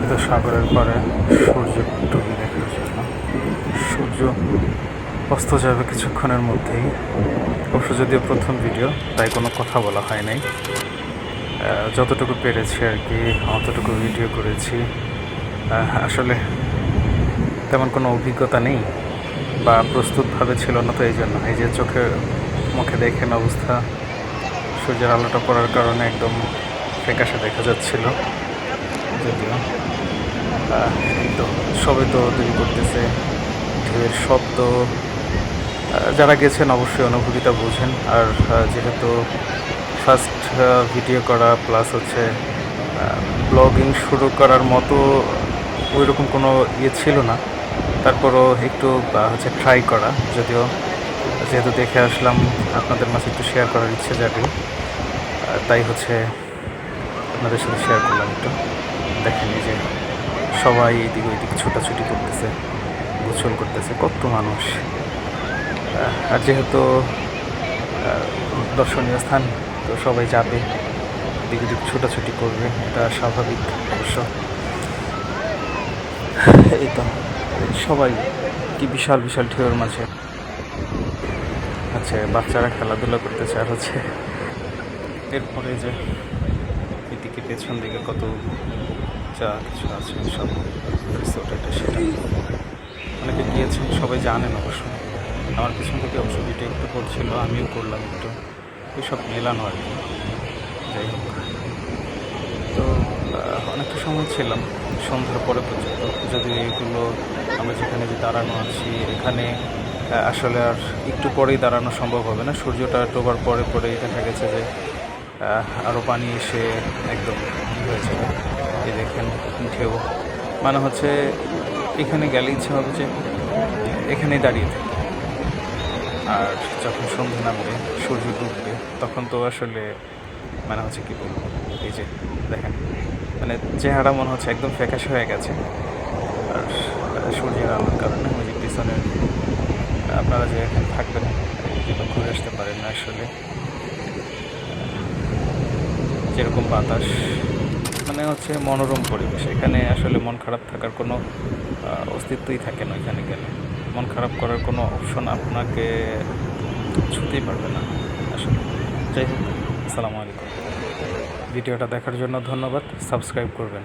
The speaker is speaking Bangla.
লোহিত সাগরের পরে সূর্য ডুবে দেখার জন্য। সূর্য অস্ত যাবে কিছুক্ষণের মধ্যেই। অবশ্য যদিও প্রথম ভিডিও, তাই কোনো কথা বলা হয় নাই। যতটুকু পেরেছি আর কি অতটুকু ভিডিও করেছি। আসলে তেমন কোনো অভিজ্ঞতা নেই বা প্রস্তুতভাবে ছিল না, তো এই জন্য এই যে চোখে মুখে দেখেন অবস্থা, সূর্যের আলোটা পড়ার কারণে একদম ফ্যাকাশে দেখা যাচ্ছিল। যদিও তো সবাই তো দেরি করতেছে, ঢেউয়ের শব্দ, যারা গেছেন অবশ্যই অনুভূতিটা বোঝেন। আর যেহেতু ফার্স্ট ভিডিও করা প্লাস হচ্ছে ব্লগিং শুরু করার মতো ওই রকম কোনো ছিল না, তারপরও একটু হচ্ছে ট্রাই করা। যদিও যেহেতু দেখে আসলাম, আপনাদের মাঝে একটু শেয়ার করার ইচ্ছে জাগে, তাই হচ্ছে আপনাদের সাথে শেয়ার করলাম একটু। দেখেন এই যে সবাই এইদিকে ওইদিকে ছোটাছুটি করতেছে, গোসল করতেছে, কত মানুষ। আর যেহেতু দর্শনীয় স্থান, তো সবাই যাবে, দিকে দিকে ছোটাছুটি করবে, এটা স্বাভাবিক অবশ্য। এই তো সবাই কি বিশাল বিশাল ঢেউয়ের মাঝে হচ্ছে বাচ্চারা খেলাধুলা করতেছে। আর হচ্ছে এরপরে যে এদিকে পেছন দিকে কত যা কিছু আছে সব রিসোর্ট, এটা সেটা অনেকে গিয়েছেন, সবাই জানেন অবশ্য। আমার পিছন থেকে অবশ্য ভিডিও একটু করছিল, আমিও করলাম একটু, ওই সব মেলানো আর কি। যাই হোক, তো অনেকটা সময় ছিলাম সন্ধ্যার পরে পর্যন্ত। যদি এগুলো আমরা যেখানে যে দাঁড়ানো আছি, এখানে আসলে আর একটু পরেই দাঁড়ানো সম্ভব হবে না। সূর্যটা ডোবার পরে পরেই দেখা গেছে যে আরও পানি এসে একদম হয়ে যাবে। এই দেখেন ঢেউ, মানে হচ্ছে এখানে গেলে ইচ্ছা হবে যে এখানেই দাঁড়িয়ে থাকি। আর যখন সন্ধ্যা নামবে, সূর্য ডুববে, তখন তো আসলে মানে হচ্ছে কী বলবো, এই যে দেখেন মানে চেহারা মনে হচ্ছে একদম ফ্যাকাশে হয়ে গেছে। আর সূর্যের আলোর কারণে ওই যে পিছনের আপনারা যে এখানে থাকবেন যেটা ঘুরে আসতে পারেন না, আসলে যেরকম বাতাস, মানে হচ্ছে মনোরম পরিবেশ। এখানে আসলে মন খারাপ থাকার কোনো অস্তিত্বই থাকে না। এখানে গেলে মন খারাপ করার কোনো অপশন আপনাকে ছুঁতেই পারবে না আসলে। যাই হোক, আসসালামু আলাইকুম। ভিডিওটা দেখার জন্য ধন্যবাদ, সাবস্ক্রাইব করবেন।